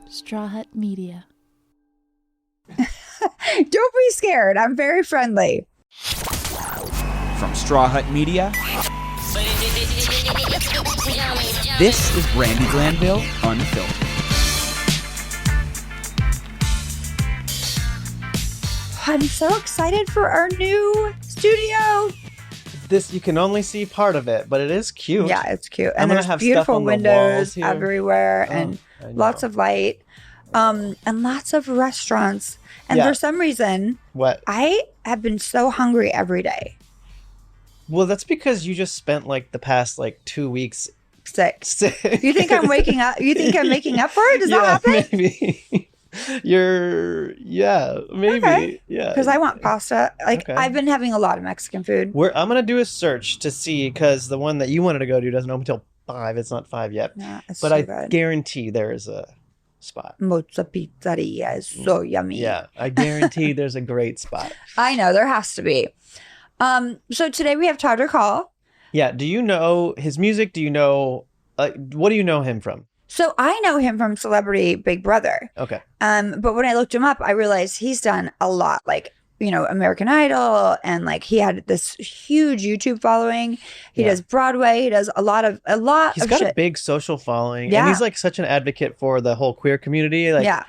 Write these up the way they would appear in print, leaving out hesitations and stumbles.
Straw Hut Media. Don't be scared. I'm very friendly. From Straw Hut Media, this is Brandi Glanville Unfiltered. I'm so excited for our new studio. This, you can only see part of it, but it is cute. Yeah, it's cute. I'm And gonna there's have beautiful stuff on the walls windows here. everywhere and I know. lots of light. And lots of restaurants. And Yeah. for some reason, What? I have been so hungry every day. Well, that's because you just spent like the past 2 weeks Sick. sick. You think I'm waking up? You think I'm making up for it? Does that happen? Maybe. Maybe. Okay. Yeah. Because I want pasta. Okay. I've been having a lot of Mexican food. I'm going to do a search to see, because the one that you wanted to go to doesn't open until 5. It's not 5 yet. Yeah, it's But so I good. guarantee there is a spot. Moza Pizzeria is so yummy. Yeah, I guarantee there's a great spot. I know, there has to be. So today we have Todrick Hall. Yeah, do you know his music? Do you know, what do you know him from? So I know him from Celebrity Big Brother. Okay. But when I looked him up, I realized he's done a lot, American Idol, and he had this huge YouTube following. He does Broadway. He does a lot of He's got shit. a big social following, Yeah. and he's such an advocate for the whole queer community. Yeah.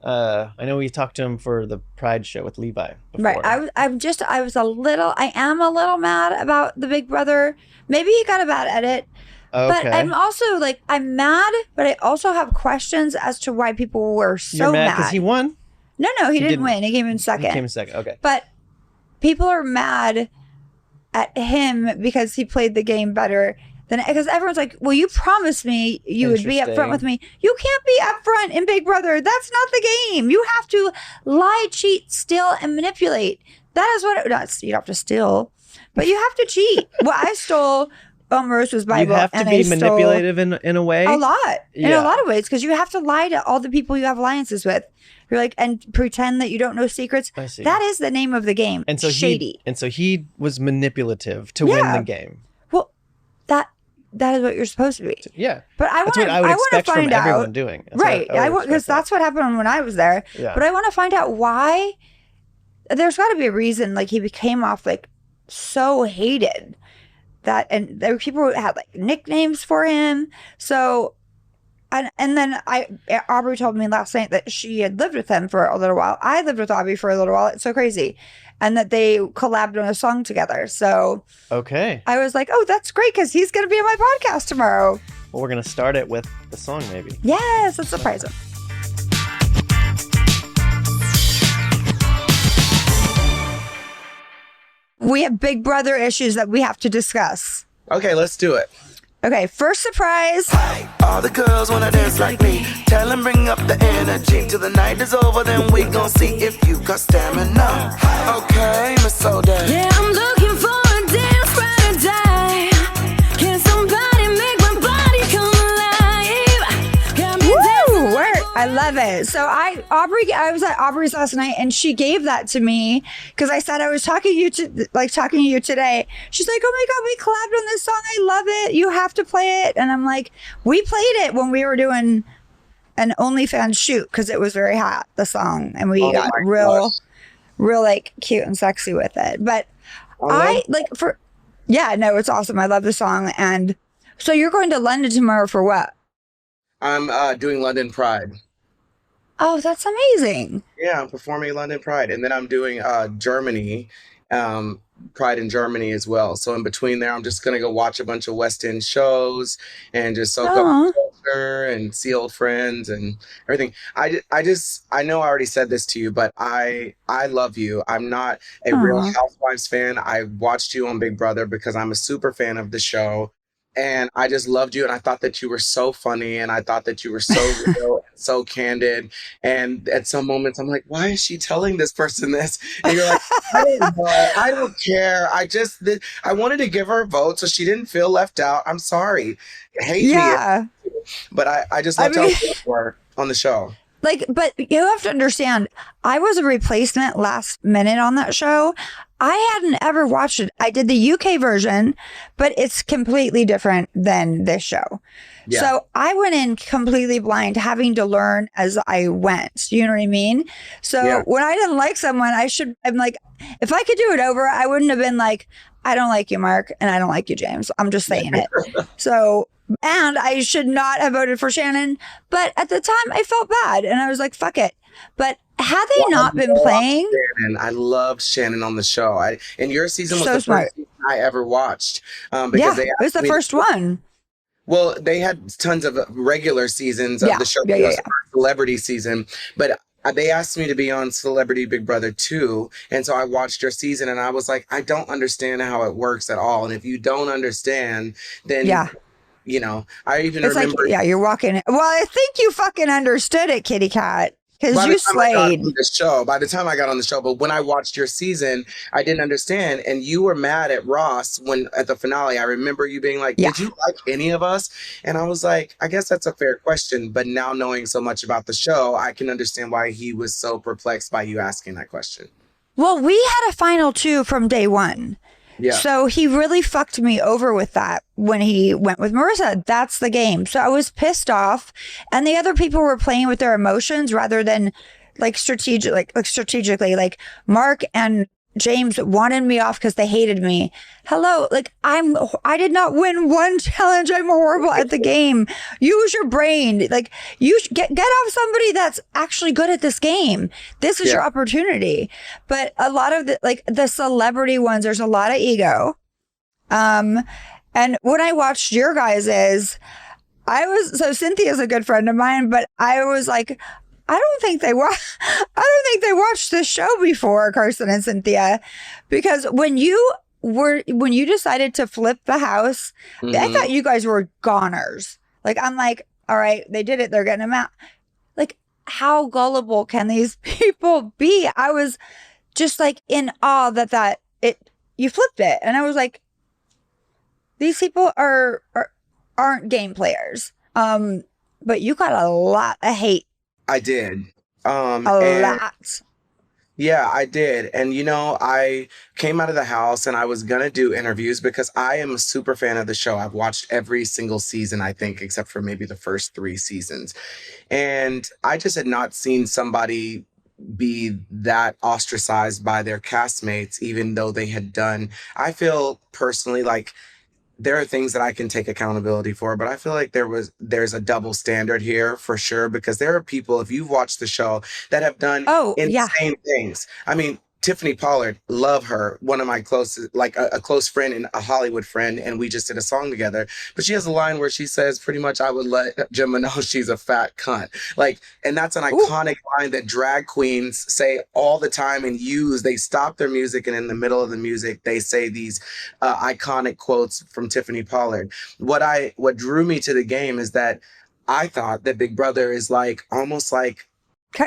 I know we talked to him for the Pride show with Levi before. Right. I am a little mad about the Big Brother. Maybe he got a bad edit. Okay. But I'm also I'm mad, but I also have questions as to why people were so You're mad because he won? No, he didn't didn't. win. He came in second. He came in second. Okay. But people are mad at him because he played the game better than, because everyone's like, well, you promised me you would be upfront with me. You can't be upfront in Big Brother. That's not the game. You have to lie, cheat, steal, and manipulate. That is what, you don't have to steal, but you have to cheat. Well, I stole Omarosa's Bible. You have to be manipulative in a way. In a lot of ways, because you have to lie to all the people you have alliances with. You're and pretend that you don't know secrets. I see. That is the name of the game. And so shady. He was manipulative to win the game. Well, that is what you're supposed to be. Yeah. But I That's what I would expect from everyone doing. Right. Because that's what happened when I was there. Yeah. But I want to find out why. There's got to be a reason. He became off so hated. That, and there were people who had nicknames for him. So, and then Aubrey told me last night that she had lived with him for a little while. I lived with Aubrey for a little while. It's so crazy. And that they collabed on a song together. So okay, I was like, oh, that's great, because he's going to be on my podcast tomorrow. Well, we're going to start it with the song, maybe. Yes, let's surprise him. We have Big Brother issues that we have to discuss. Okay, let's do it. Okay, first surprise. All the girls wanna dance like me. Tell them bring up the energy. Till the night is over, then we gon' see if you got stamina. Okay, Miss Soda. Yeah, I'm looking for a dance paradise. Can somebody make my body come alive? Got me dancing like I love it. So I was at Aubrey's last night, and she gave that to me because I said I was talking to you today. She's like, oh my God, we collabed on this song. I love it. You have to play it. And I'm like, we played it when we were doing an OnlyFans shoot because it was very hot, the song. And we got real cute and sexy with it. But it's awesome. I love the song. And so you're going to London tomorrow for what? I'm doing London Pride. Oh, that's amazing. Yeah, I'm performing London Pride. And then I'm doing Germany, Pride in Germany as well. So in between there, I'm just going to go watch a bunch of West End shows and just soak up the culture and see old friends and everything. I know I already said this to you, but I love you. I'm not a Real Housewives fan. I watched you on Big Brother because I'm a super fan of the show. And I just loved you, and I thought that you were so funny, and I thought that you were so real and so candid. And at some moments, I'm like, why is she telling this person this? And you're like, I don't know. I don't care. I wanted to give her a vote so she didn't feel left out. I'm sorry. Hate me. But I just loved how you were on the show. like, but you have to understand, I was a replacement last minute on that show. I hadn't ever watched it. I did the UK version, but it's completely different than this show. Yeah. So I went in completely blind, having to learn as I went. You know what I mean? So when I didn't like someone, I'm like, if I could do it over, I wouldn't have been like, I don't like you, Mark, and I don't like you, James. I'm just saying it. So, and I should not have voted for Shannon, but at the time I felt bad and I was like, fuck it. But had they not been playing, Shannon, I loved Shannon on the show. And your season was So the smart. first season I ever watched. yeah, Because it was the first one. Well, they had tons of regular seasons of the show. It was the first celebrity season, but they asked me to be on Celebrity Big Brother 2. And so I watched your season and I was like, I don't understand how it works at all. And if you don't understand, then, you know, I even remember. Like, you're walking. Well, I think you fucking understood it, kitty cat. Because you slayed. By the time I got on the show, but when I watched your season, I didn't understand. And you were mad at Ross at the finale. I remember you being like, did you like any of us? And I was like, I guess that's a fair question. But now knowing so much about the show, I can understand why he was so perplexed by you asking that question. Well, we had a final 2 from day one. Yeah. So he really fucked me over with that when he went with Marissa. That's the game. So I was pissed off, and the other people were playing with their emotions rather than strategically. Like Mark and James wanted me off because they hated me. Hello, like I did not win one challenge. I'm horrible at the game. Use your brain. Like you get off somebody that's actually good at this game. This is your opportunity. But a lot of the celebrity ones, there's a lot of ego. And when I watched your guys' so Cynthia's a good friend of mine, but I was like, I don't think they watched this show before, Carson and Cynthia, because when you decided to flip the house, I thought you guys were goners. Like, I'm like, all right, they did it. They're getting them out. Like, how gullible can these people be? I was just like in awe that you flipped it. And I was like, these people aren't game players. But you got a lot of hate. I did. A lot. Yeah, I did. And, you know, I came out of the house and I was going to do interviews because I am a super fan of the show. I've watched every single season, I think, except for maybe the first 3 seasons. And I just had not seen somebody be that ostracized by their castmates, even though they had done. I feel personally like there are things that I can take accountability for, but I feel like there's a double standard here for sure, because there are people, if you've watched the show, that have done insane things. I mean, Tiffany Pollard, love her, one of my closest, like a close friend and a Hollywood friend, and we just did a song together. But she has a line where she says, pretty much, I would let Gemma know she's a fat cunt. Like, and that's an iconic line that drag queens say all the time and use. They stop their music, and in the middle of the music, they say these iconic quotes from Tiffany Pollard. What drew me to the game is that I thought that Big Brother is like almost like,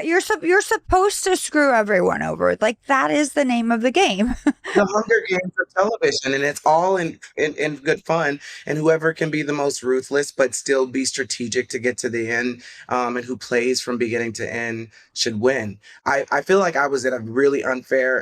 you're supposed to screw everyone over. Like, that is the name of the game. the Hunger Games of television, and it's all in good fun. And whoever can be the most ruthless but still be strategic to get to the end, and who plays from beginning to end should win. I feel like I was at a really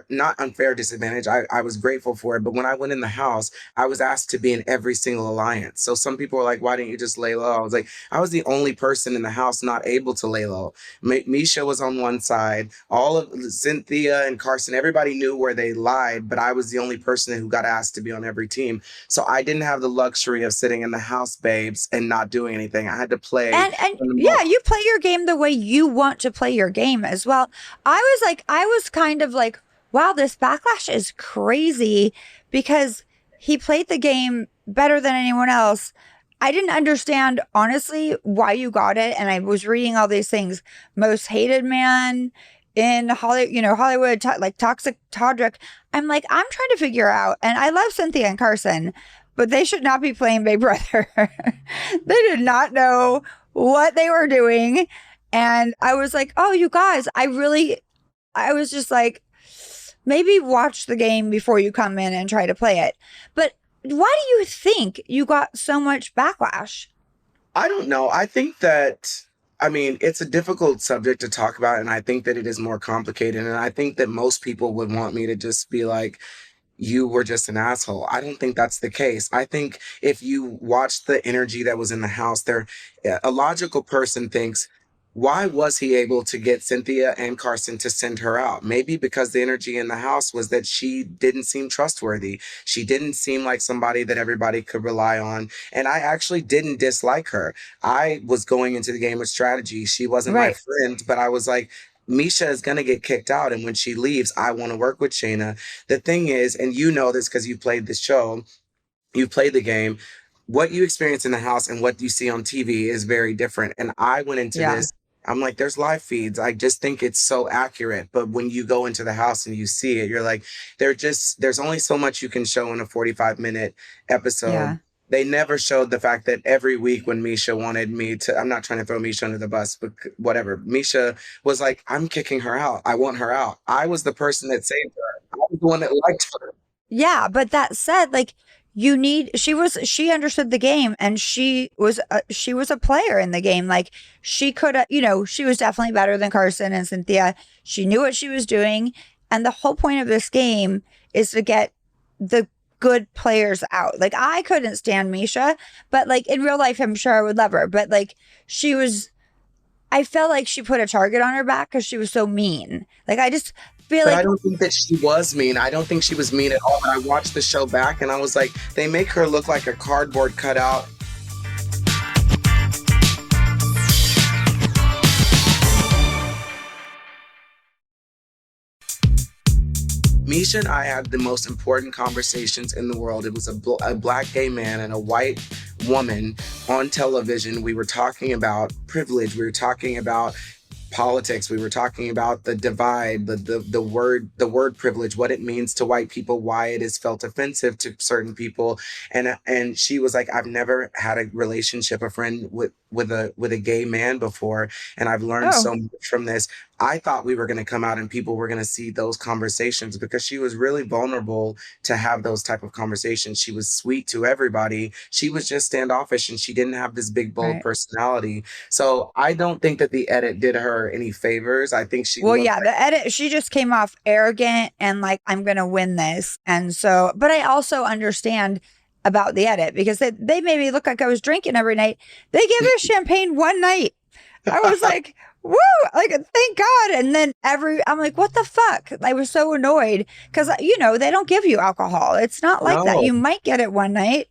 not unfair disadvantage. I was grateful for it, but when I went in the house, I was asked to be in every single alliance. So some people were like, why didn't you just lay low? I was like, I was the only person in the house not able to lay low. Misha was on one side, all of Cynthia and Carson, everybody knew where they lied, but I was the only person who got asked to be on every team. So I didn't have the luxury of sitting in the house, babes, and not doing anything. I had to play. And you play your game the way you want to play your game as well. I was kind of like, wow, this backlash is crazy, because he played the game better than anyone else. I didn't understand, honestly, why you got it. And I was reading all these things. Most hated man in Hollywood, like toxic Todrick. I'm like, I'm trying to figure out. And I love Cynthia and Carson, but they should not be playing Big Brother. They did not know what they were doing. And I was like, oh, you guys, I was just like, maybe watch the game before you come in and try to play it. But why do you think you got so much backlash? I don't know. I think that I mean, it's a difficult subject to talk about, and I think that it is more complicated. And I think that most people would want me to just be like, you were just an asshole. I don't think that's the case. I think if you watch the energy that was in the house, a logical person thinks, why was he able to get Cynthia and Carson to send her out? Maybe because the energy in the house was that she didn't seem trustworthy. She didn't seem like somebody that everybody could rely on. And I actually didn't dislike her. I was going into the game with strategy. She wasn't my Right. friend, but I was like, Misha is going to get kicked out. And when she leaves, I want to work with Shayna. The thing is, and you know this because you played the show, you played the game, what you experience in the house and what you see on TV is very different. And I went into Yeah. this, I'm like, there's live feeds. I just think it's so accurate. But when you go into the house and you see it, you're like, there's only so much you can show in a 45-minute episode. Yeah. They never showed the fact that every week when Misha wanted me to, I'm not trying to throw Misha under the bus, but whatever. Misha was like, I'm kicking her out. I want her out. I was the person that saved her. I was the one that liked her. Yeah, but that said, like she understood the game, and she was a player in the game. Like she could have, she was definitely better than Carson and Cynthia. She knew what she was doing, and the whole point of this game is to get the good players out. Like I couldn't stand Misha, but like in real life, I'm sure I would love her. But like I felt like she put a target on her back because she was so mean. Like I just feel But like I don't think that she was mean. I don't think she was mean at all. And I watched the show back and I was like, they make her look like a cardboard cutout. Misha and I had the most important conversations in the world. It was a black gay man and a white woman on television. We were talking about privilege. We were talking about politics. We were talking about the divide, the word privilege, what it means to white people, why it is felt offensive to certain people. And she was like, I've never had a relationship, a friend with a gay man before, and I've learned so much from this. I thought we were going to come out and people were going to see those conversations because she was really vulnerable to have those type of conversations. She was sweet to everybody. She was just standoffish and she didn't have this big, bold Right. personality. So I don't think that the edit did her any favors. I think she looked like- the edit, she just came off arrogant and like, I'm going to win this. And so, but I also understand about the edit because they made me look like I was drinking every night. They gave us champagne one night. I was like, woo, like, thank God. And then I'm like, what the fuck? I was so annoyed because, they don't give you alcohol. It's not like that. No. You might get it one night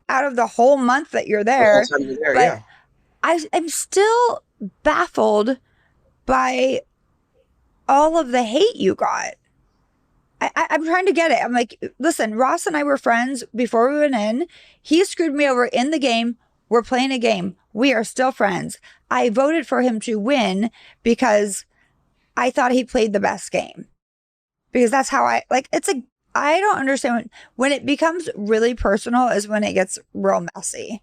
out of the whole month that you're the there. whole time you're there, but yeah. I'm still baffled by all of the hate you got. I'm trying to get it. I'm like, listen, Ross and I were friends before we went in. He screwed me over in the game. We're playing a game. We are still friends. I voted for him to win because I thought he played the best game. Because that's how I don't understand when it becomes really personal is when it gets real messy.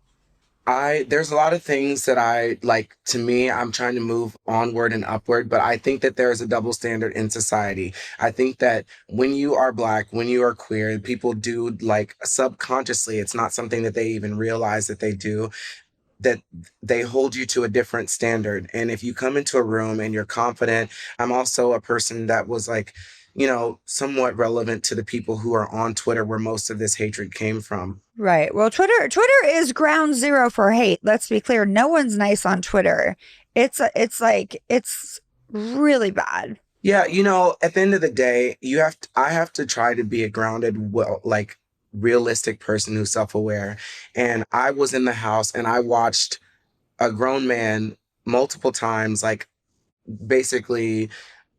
There's a lot of things that I like. To me, I'm trying to move onward and upward, but I think that there is a double standard in society. I think that when you are black, when you are queer, people do like subconsciously, it's not something that they even realize that they do, that they hold you to a different standard. And if you come into a room and you're confident, I'm also a person that was like, somewhat relevant to the people who are on Twitter where most of this hatred came from. Right. Well, Twitter is ground zero for hate. Let's be clear. No one's nice on Twitter. It's really bad. Yeah, at the end of the day, I have to try to be a grounded, realistic person who's self-aware. And I was in the house and I watched a grown man multiple times, like basically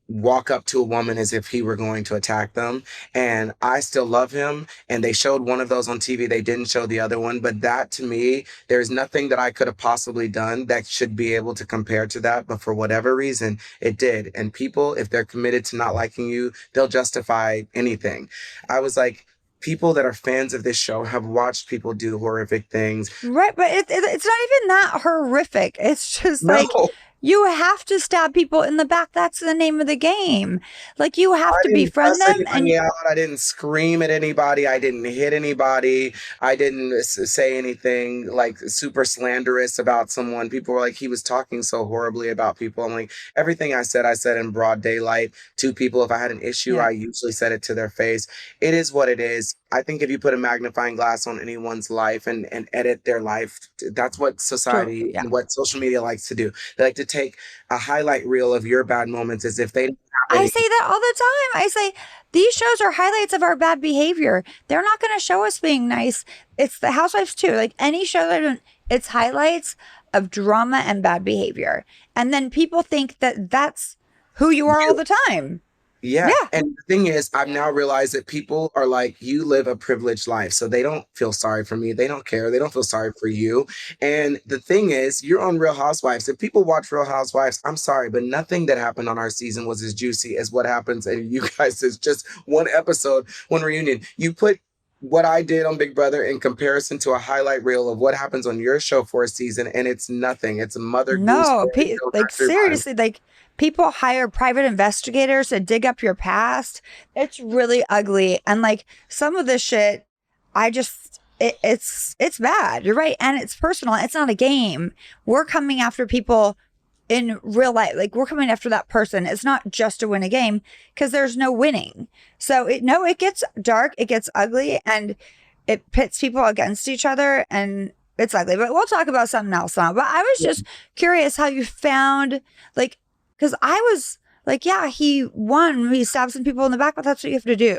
walk up to a woman as if he were going to attack them. And I still love him. And they showed one of those on TV. They didn't show the other one. But that, to me, there's nothing that I could have possibly done that should be able to compare to that. But for whatever reason, it did. And people, if they're committed to not liking you, they'll justify anything. I was like, people that are fans of this show have watched people do horrific things. Right. But it's not even that horrific. It's just like, No. You have to stab people in the back. That's the name of the game. Like, you have to befriend them. And I didn't scream at anybody. I didn't hit anybody. I didn't say anything like super slanderous about someone. People were like, he was talking so horribly about people. I'm like, everything I said in broad daylight to people. If I had an issue, I usually said it to their face. It is what it is. I think if you put a magnifying glass on anyone's life and edit their life, that's what society and what social media likes to do. They like to take a highlight reel of your bad moments as if they don't have any. I say that all the time. I say these shows are highlights of our bad behavior. They're not going to show us being nice. It's the Housewives too. Like any show it's highlights of drama and bad behavior. And then people think that that's who you are all the time. Yeah. And the thing is, I've now realized that people are like, you live a privileged life. So they don't feel sorry for me. They don't care. They don't feel sorry for you. And the thing is, you're on Real Housewives. If people watch Real Housewives, I'm sorry, but nothing that happened on our season was as juicy as what happens. And you guys, is just one episode, one reunion. You put what I did on Big Brother in comparison to a highlight reel of what happens on your show for a season, and it's nothing. It's a mother goose. Like seriously, like people hire private investigators to dig up your past. It's really ugly, and like some of this shit, it's bad. You're right, and it's personal. It's not a game. We're coming after people in real life. Like we're coming after that person. It's not just to win a game because there's no winning. So it gets dark, it gets ugly, and it pits people against each other, and it's ugly. But we'll talk about something else now. But I was just curious how you found, like, because I was like, yeah, he won. He stabbed some people in the back, but that's what you have to do.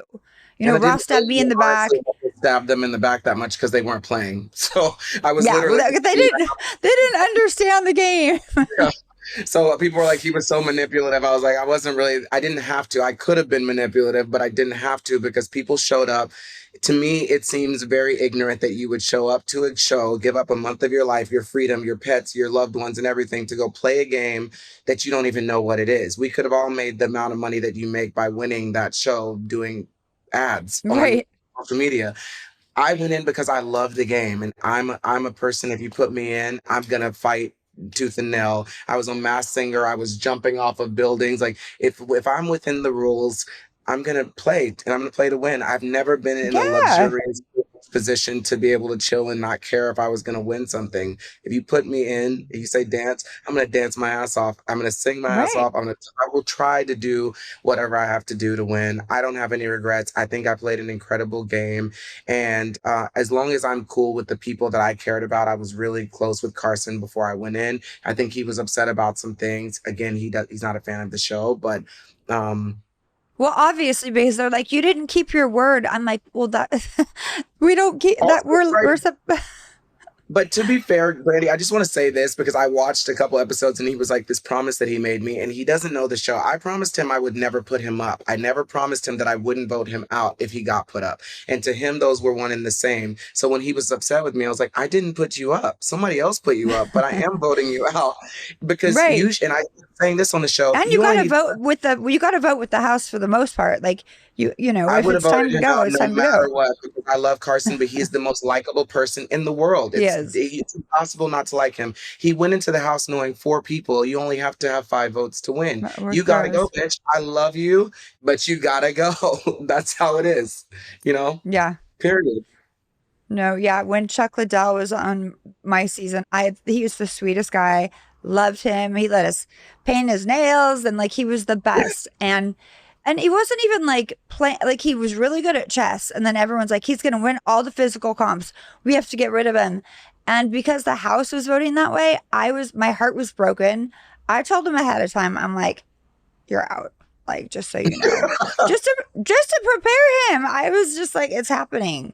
You know, Ross stabbed me in the back. Stabbed them in the back that much because they weren't playing. So I was literally. They didn't understand the game. Yeah. So people were like, he was so manipulative. I was like, I didn't have to. I could have been manipulative, but I didn't have to because people showed up. To me, it seems very ignorant that you would show up to a show, give up a month of your life, your freedom, your pets, your loved ones, and everything to go play a game that you don't even know what it is. We could have all made the amount of money that you make by winning that show doing ads on social media. I went in because I love the game, and I'm a person, if you put me in, I'm going to fight tooth and nail. I was on Masked Singer. I was jumping off of buildings. Like if I'm within the rules, I'm going to play, and I'm going to play to win. I've never been in a luxurious position to be able to chill and not care if I was going to win something. If you put me in, if you say dance, I'm going to dance my ass off. I'm going to sing my ass off. I will try to do whatever I have to do to win. I don't have any regrets. I think I played an incredible game. And as long as I'm cool with the people that I cared about, I was really close with Carson before I went in. I think he was upset about some things. Again, he's not a fan of the show, but well, obviously, because they're like, you didn't keep your word. I'm like, well, that we don't keep that. But to be fair, Brandi, I just want to say this because I watched a couple episodes and he was like this promise that he made me, and he doesn't know the show. I promised him I would never put him up. I never promised him that I wouldn't vote him out if he got put up. And to him, those were one and the same. So when he was upset with me, I was like, I didn't put you up. Somebody else put you up, but I am voting you out because you and I saying this on the show. And you got to vote with the House for the most part. Like you know, I if it's time to go, it's time to go. What, because I love Carson, but he's the most likable person in the world. It's impossible not to like him. He went into the house knowing 4 people. You only have to have 5 votes to win. You got to go, bitch. I love you, but you got to go. That's how it is, you know? Yeah. Period. No, yeah. When Chuck Liddell was on my season, he was the sweetest guy. Loved him. He let us paint his nails, and like he was the best. And he wasn't even like playing, like he was really good at chess. And then everyone's like, he's going to win all the physical comps. We have to get rid of him. And because the House was voting that way, my heart was broken. I told him ahead of time, I'm like, you're out. Like, just so you know, just to prepare him. I was just like, it's happening.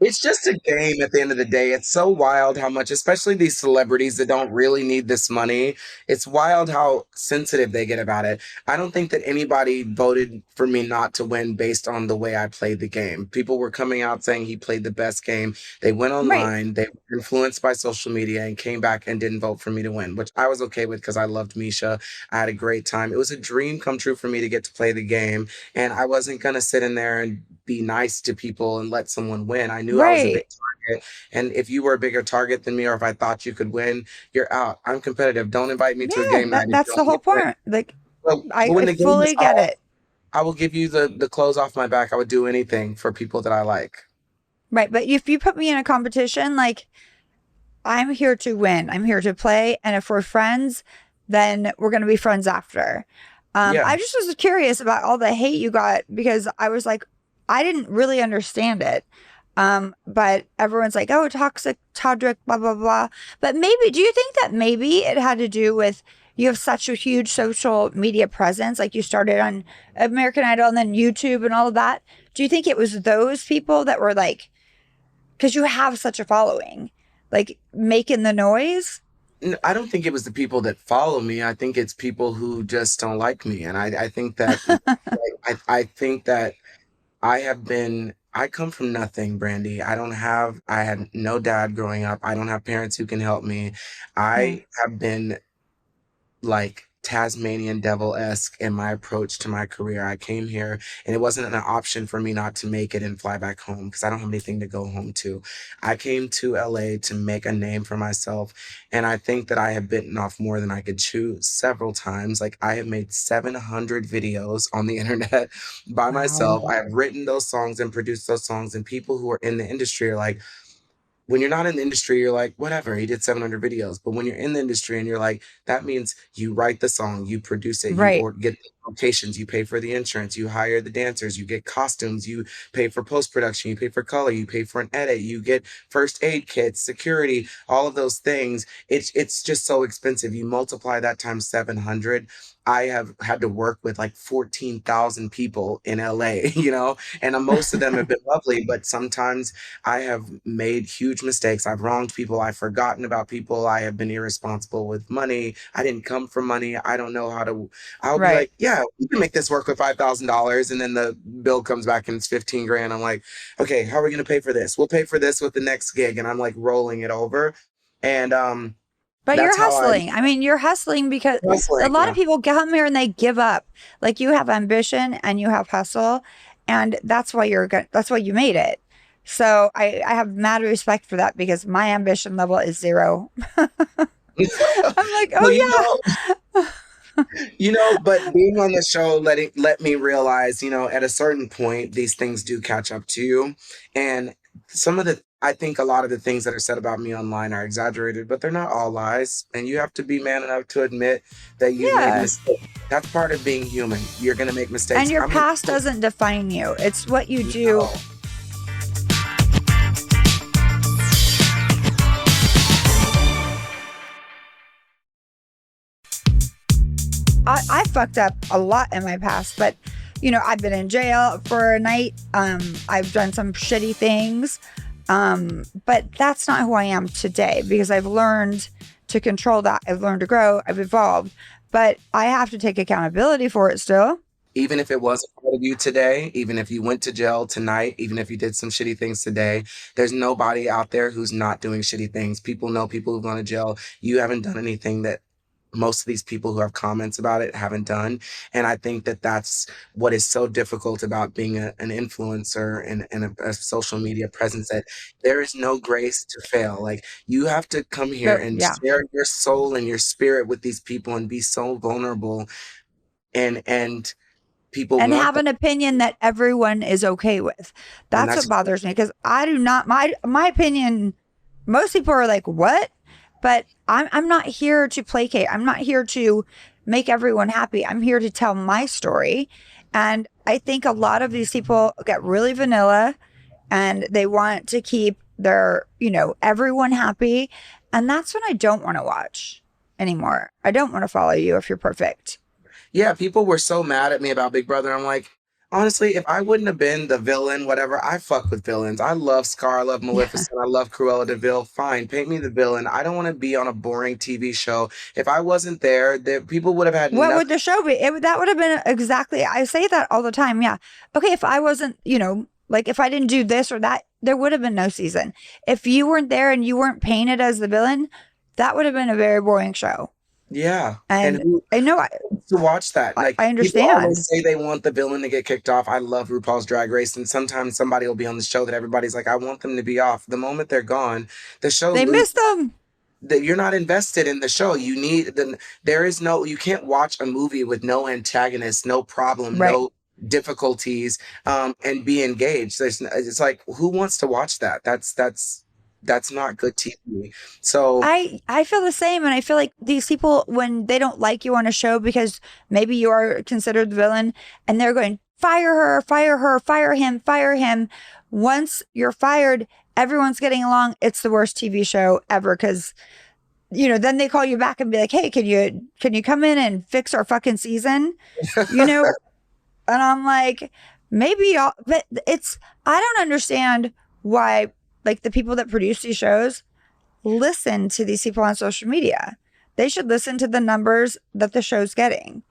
It's just a game at the end of the day. It's so wild how much, especially these celebrities that don't really need this money, it's wild how sensitive they get about it. I don't think that anybody voted for me not to win based on the way I played the game. People were coming out saying he played the best game. They went online, they were influenced by social media and came back and didn't vote for me to win, which I was okay with because I loved Misha. I had a great time. It was a dream come true for me to get to play the game. And I wasn't going to sit in there and be nice to people and let someone win. I knew I was a big target. target. And if you were a bigger target than me, or if I thought you could win, you're out. I'm competitive. Don't invite me to a game night. That's the whole point. Like, But I when the game fully is get on, it. I will give you the clothes off my back. I would do anything for people that I like. Right. But if you put me in a competition, like, I'm here to win. I'm here to play. And if we're friends, then we're going to be friends after. I just was curious about all the hate you got because I was like, I didn't really understand it. But everyone's like, oh, toxic, Todrick, blah, blah, blah. But maybe, do you think that maybe it had to do with you have such a huge social media presence? Like you started on American Idol and then YouTube and all of that. Do you think it was those people that were like, because you have such a following, like making the noise? I don't think it was the people that follow me. I think it's people who just don't like me. And I think that I think that I come from nothing, Brandi. I had no dad growing up. I don't have parents who can help me. I have been like Tasmanian devil-esque in my approach to my career. I came here and it wasn't an option for me not to make it and fly back home because I don't have anything to go home to. I came to LA to make a name for myself. And I think that I have bitten off more than I could chew several times. Like I have made 700 videos on the internet by myself. I have written those songs and produced those songs, and people who are in the industry are like, when you're not in the industry, you're like, whatever, he did 700 videos. But when you're in the industry and you're like, that means you write the song, you produce it, Right. you or get the locations, you pay for the insurance, you hire the dancers, you get costumes, you pay for post-production, you pay for color, you pay for an edit, you get first aid kits, security, all of those things. It's just so expensive. You multiply that times 700. I have had to work with like 14,000 people in LA, and most of them have been lovely, but sometimes I have made huge mistakes. I've wronged people. I've forgotten about people. I have been irresponsible with money. I didn't come from money. I don't know I'll be like, yeah, we can make this work with $5,000. And then the bill comes back and it's 15 grand. I'm like, okay, how are we going to pay for this? We'll pay for this with the next gig. And I'm like rolling it over. And, but you're that's how hustling. I mean, you're hustling because a lot of people come here and they give up. Like you have ambition and you have hustle, and that's why that's why you made it. So I have mad respect for that because my ambition level is 0. I'm like, oh but being on the show let me realize, at a certain point, these things do catch up to you. And I think a lot of the things that are said about me online are exaggerated, but they're not all lies. And you have to be man enough to admit that you made mistakes. That's part of being human. You're going to make mistakes. And your past doesn't define you. It's what you do. No. I fucked up a lot in my past, but I've been in jail for a night. I've done some shitty things. But that's not who I am today because I've learned to control that. I've learned to grow. I've evolved, but I have to take accountability for it still. Even if it wasn't part of you today, even if you went to jail tonight, even if you did some shitty things today, there's nobody out there who's not doing shitty things. People know people who've gone to jail. You haven't done anything that most of these people who have comments about it haven't done. And I think that that's what is so difficult about being an influencer and a social media presence, that there is no grace to fail. Like you have to come here and share your soul and your spirit with these people and be so vulnerable and people and want have an opinion that everyone is okay with. That's what bothers me because I do not, my opinion, most people are like, what? But I'm not here to placate. I'm not here to make everyone happy. I'm here to tell my story. And I think a lot of these people get really vanilla and they want to keep their, everyone happy. And that's when I don't want to watch anymore. I don't want to follow you if you're perfect. Yeah, people were so mad at me about Big Brother. I'm like, honestly, if I wouldn't have been the villain, whatever, I fuck with villains. I love Scar, I love Maleficent, I love Cruella de Vil. Fine, paint me the villain. I don't want to be on a boring TV show. If I wasn't there, people would have had What would the show be? That would have been exactly, I say that all the time, yeah. Okay, if I wasn't, like if I didn't do this or that, there would have been no season. If you weren't there and you weren't painted as the villain, that would have been a very boring show. Yeah. And And who I know to watch that? Like, I people understand. always say they want the villain to get kicked off. I love RuPaul's Drag Race, and sometimes somebody will be on the show that everybody's like, I want them to be off. The moment they're gone, the show They loses. missed them. That you're not invested in the show. You need there is no, you can't watch a movie with no antagonist, no problem, Right. no difficulties, and be engaged. It's like, who wants to watch that? That's not good TV. So I feel the same, and I feel like these people, when they don't like you on a show because maybe you are considered the villain, and they're going, fire her, fire him, fire him. Once you're fired, everyone's getting along. It's the worst TV show ever, because then they call you back and be like, hey, can you come in and fix our fucking season? And I'm like, maybe y'all, but I don't understand why, like, the people that produce these shows listen to these people on social media. They should listen to the numbers that the show's getting.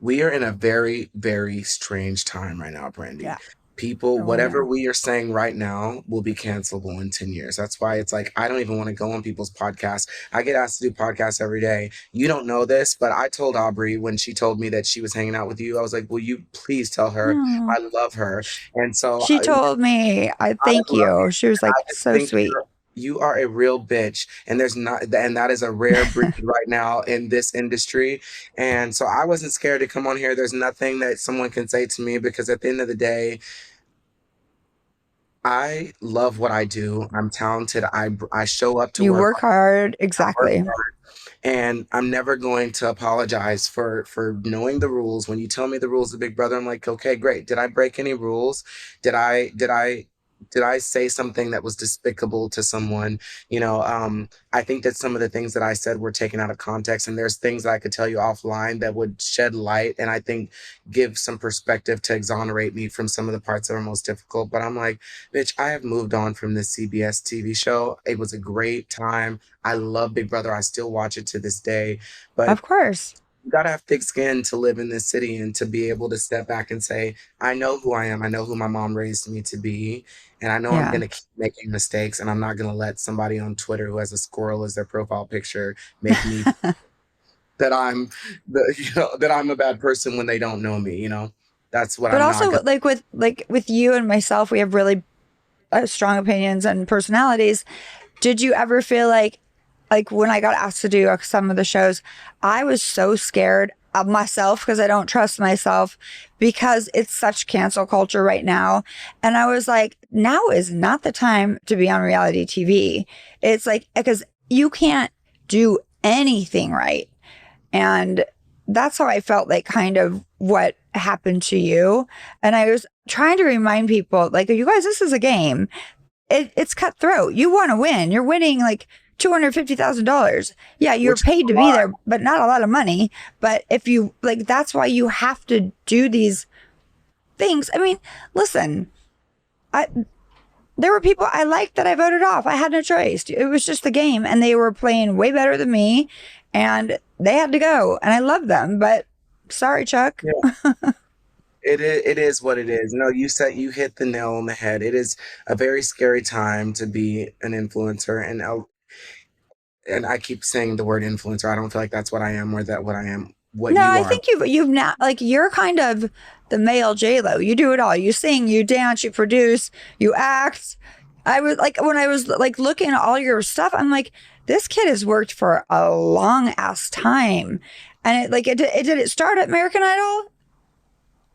we are in a very, very strange time right now, Brandi. Yeah. People, Oh, I whatever know. we are saying right now will be cancelable in 10 years. That's why it's like, I don't even want to go on people's podcasts. I get asked to do podcasts every day. You don't know this, but I told Aubrey when she told me that she was hanging out with you, I was like, will you please tell her Oh. I love her? And so She told me, I thank love you. She was like, I just so think sweet. you are a real bitch, and that is a rare breed right now in this industry. And so I wasn't scared to come on here. There's nothing that someone can say to me, because at the end of the day, I love what I do. I'm talented. I show up to You work work hard. work Exactly. hard, and I'm never going to apologize for knowing the rules. When you tell me the rules of Big Brother, I'm like, okay, great. Did I break any rules? Did I say something that was despicable to someone? I think that some of the things that I said were taken out of context, and there's things that I could tell you offline that would shed light, and I think give some perspective to exonerate me from some of the parts that are most difficult. But I'm like, bitch, I have moved on from this CBS TV show. It was a great time. I love Big Brother. I still watch it to this day. But Of course. you gotta have thick skin to live in this city and to be able to step back and say, I know who I am. I know who my mom raised me to be. And I know I'm Yeah. gonna keep making mistakes, and I'm not gonna let somebody on Twitter who has a squirrel as their profile picture make me that that I'm a bad person when they don't know me. That's what But I'm not also, gonna. with you and myself, we have really strong opinions and personalities. Did you ever feel like when I got asked to do some of the shows, I was so scared of myself because I don't trust myself, because it's such cancel culture right now. And I was like, now is not the time to be on reality TV. It's like, because you can't do anything right. And that's how I felt, like, kind of what happened to you. And I was trying to remind people, like, you guys, this is a game. It's cutthroat. You want to win. You're winning like $250,000. Yeah, you're Which is paid a to be lot. there, but not a lot of money. But if you like, that's why you have to do these things. I mean, listen, there were people I liked that I voted off. I had no choice. It was just the game, and they were playing way better than me, and they had to go. And I love them, but sorry, Chuck. Yeah. It is what it is. No, you hit the nail on the head. It is a very scary time to be an influencer, and I keep saying the word influencer. I don't feel like that's what I am, or that what I am, what No, you I are. think you've not, like, you're kind of the male J-Lo. You do it all. You sing, you dance, you produce, you act. I was like, when I was like looking at all your stuff, I'm like, this kid has worked for a long ass time. And did it start at American Idol?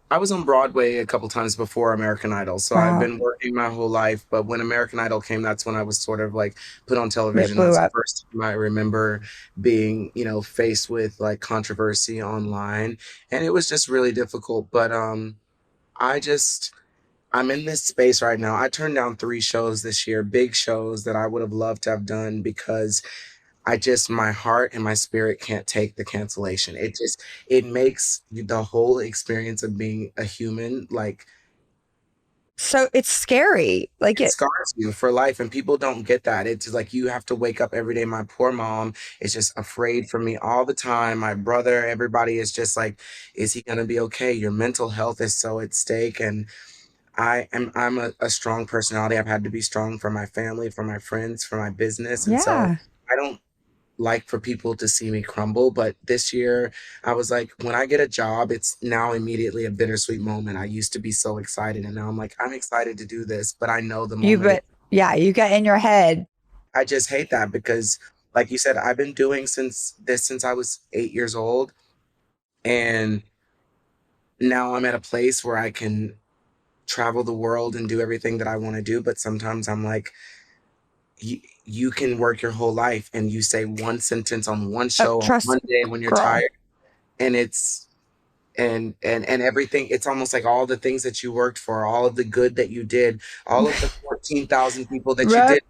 I was on Broadway a couple times before American Idol, so I've Wow. been working my whole life. But when American Idol came, that's when I was sort of like put on It television. blew That's the up. first time I remember being, faced with like controversy online, and it was just really difficult. But I just I'm in this space right now. I turned down 3 shows this year, big shows that I would have loved to have done, because my heart and my spirit can't take the cancellation. It makes the whole experience of being a human, like, So it's scary. Like it scars you for life, and people don't get that. It's just like, you have to wake up every day. My poor mom is just afraid for me all the time. My brother, everybody is just like, is he gonna be okay? Your mental health is so at stake. And I'm a strong personality. I've had to be strong for my family, for my friends, for my business. And so yeah. I don't like for people to see me crumble. But this year I was like, when I get a job, it's now immediately a bittersweet moment. I used to be so excited, and now I'm like, I'm excited to do this, but I know the You moment. you get in your head. I just hate that because, like you said, I've been doing since I was 8 years old, and now I'm at a place where I can travel the world and do everything that I want to do. But sometimes I'm like, you can work your whole life and you say one sentence on one show on Trust one day when you're girl. tired, and it's and everything. It's almost like all the things that you worked for, all of the good that you did, all of the 14,000 people that you Right. did,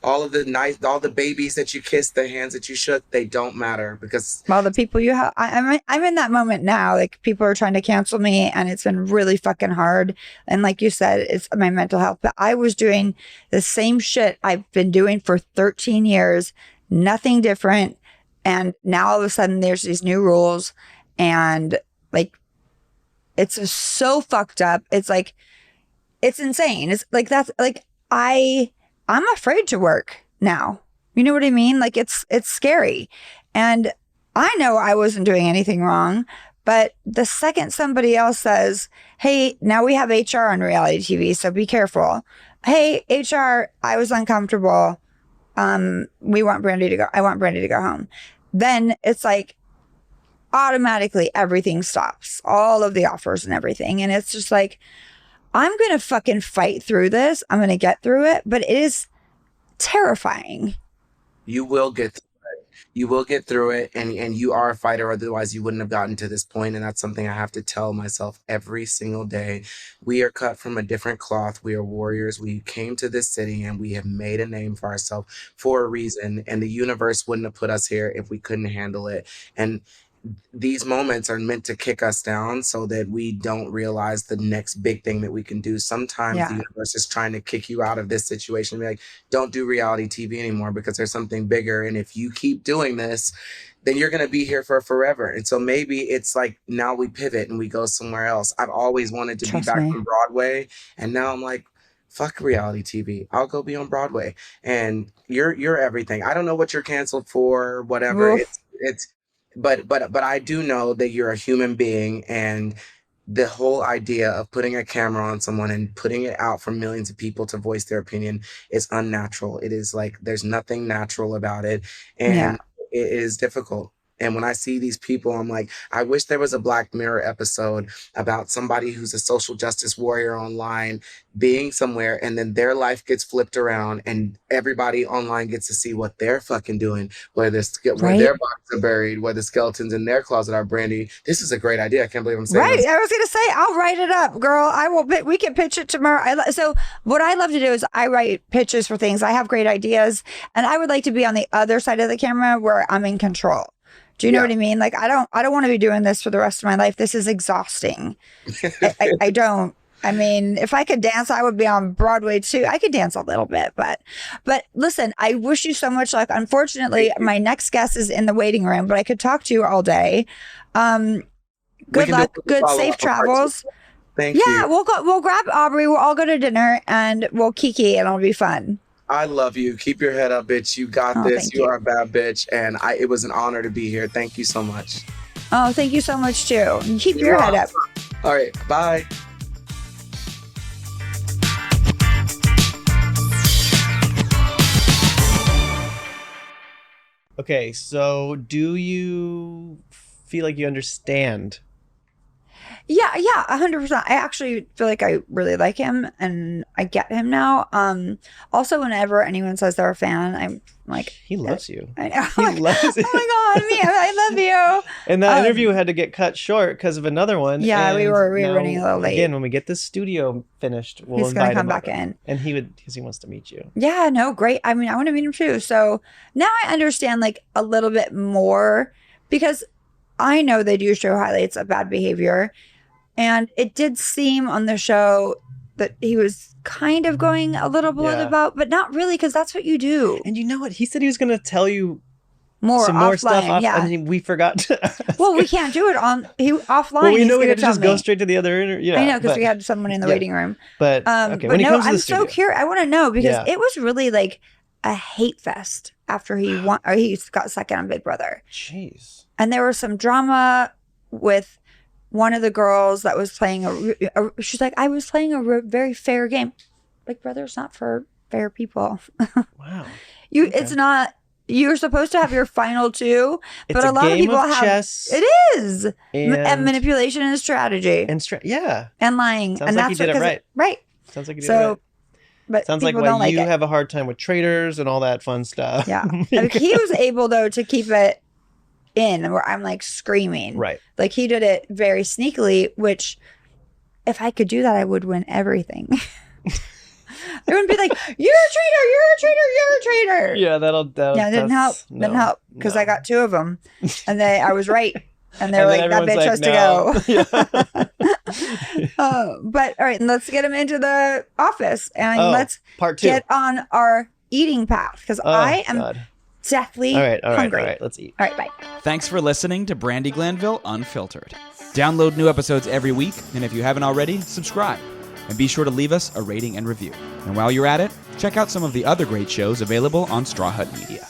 all the babies that you kissed, the hands that you shook, they don't matter because Well, the people you have, I'm in that moment now. Like, people are trying to cancel me, and it's been really fucking hard. And like you said, it's my mental health. But I was doing the same shit I've been doing for 13 years, nothing different. And now all of a sudden, there's these new rules, and like, it's just so fucked up. It's like, it's insane. It's like, that's like, I'm afraid to work now. You know what I mean? Like, it's scary. And I know I wasn't doing anything wrong, but the second somebody else says, hey, now we have HR on reality TV, so be careful. Hey, HR, I was uncomfortable. I want Brandi to go home. Then it's like, automatically everything stops, all of the offers and everything. And it's just like, I'm going to fucking fight through this. I'm going to get through it, but it is terrifying. you will get through it. You will get through it, and you are a fighter. Otherwise, you wouldn't have gotten to this point. And that's something I have to tell myself every single day. We are cut from a different cloth. We are warriors. We came to this city, and we have made a name for ourselves for a reason. And the universe wouldn't have put us here if we couldn't handle it. And these moments are meant to kick us down so that we don't realize the next big thing that we can do. Sometimes the universe is trying to kick you out of this situation, be like, don't do reality TV anymore because there's something bigger. And if you keep doing this, then you're going to be here for forever. And so maybe it's like, now we pivot and we go somewhere else. I've always wanted to be back on Broadway. And now I'm like, fuck reality TV. I'll go be on Broadway. And you're everything. I don't know what you're canceled for, whatever. But I do know that you're a human being, and the whole idea of putting a camera on someone and putting it out for millions of people to voice their opinion is unnatural. It is like, there's nothing natural about it, and it is difficult. And when I see these people, I'm like, I wish there was a Black Mirror episode about somebody who's a social justice warrior online being somewhere, and then their life gets flipped around and everybody online gets to see what they're fucking doing, where their bodies are buried, where the skeletons in their closet are. Brandi, this is a great idea. I can't believe I'm saying this. I was going to say, I'll write it up, girl. We can pitch it tomorrow. So what I love to do is I write pitches for things. I have great ideas, and I would like to be on the other side of the camera where I'm in control. Do you know what I mean? Like, I don't want to be doing this for the rest of my life. This is exhausting. I don't. I mean, if I could dance, I would be on Broadway too. I could dance a little bit, but listen, I wish you so much luck. Unfortunately, my next guest is in the waiting room, but I could talk to you all day. Good luck. Good safe travels. Thank you. Yeah, we'll grab Aubrey. We'll all go to dinner and we'll kiki and it'll be fun. I love you. Keep your head up, bitch. You got this. You are a bad bitch. And it was an honor to be here. Thank you so much. Oh, thank you so much too. Keep your head up. All right. Bye. Okay, so do you feel like you understand? Yeah, 100%. I actually feel like I really like him and I get him now. Also, whenever anyone says they're a fan, I'm like, he loves you. I know. He loves you. Oh my God, I love you. And that interview had to get cut short because of another one. Yeah, we were running a little late. Again, when we get this studio finished, we'll He's invite gonna come him back over. in. And because he wants to meet you. Yeah, no, great. I mean, I want to meet him too. So now I understand like a little bit more because I know they do show highlights of bad behavior. And it did seem on the show that he was kind of going a little below the belt, but not really, because that's what you do. And you know what? He said he was going to tell you some more stuff off, yeah. and we forgot to ask. Well, we can't do it offline. Well, we know we had to just go straight to the other interview. Yeah, I know, because we had someone in the waiting room. But okay, but when he no, comes to I'm the studio. so curious. I want to know because it was really like a hate fest after he won, or he got second on Big Brother. Jeez. And there was some drama with one of the girls that was playing she's like, I was playing a very fair game. Big Brother's not for fair people. Wow. It's not. You're supposed to have your final two, but a lot of people have chess. It is and manipulation and strategy and lying. And Sounds like that's you did it right. Right. Sounds like you did it right. But sounds like why you have a hard time with traitors and all that fun stuff. Yeah. He was able though to keep it in where I'm like screaming. Right. Like he did it very sneakily, which if I could do that, I would win everything. I wouldn't be like, you're a traitor, you're a traitor, you're a traitor. Yeah, that'll yeah, it didn't help. Didn't help because I got two of them, and I was right, and they were like, that bitch has to go. But all right, let's get him into the office, and let's part 2. Get on our eating path because I am deathly hungry. All right, let's eat. All right, bye. Thanks for listening to Brandi Glanville Unfiltered. Download new episodes every week, and if you haven't already, subscribe. And be sure to leave us a rating and review. And while you're at it, check out some of the other great shows available on Straw Hut Media.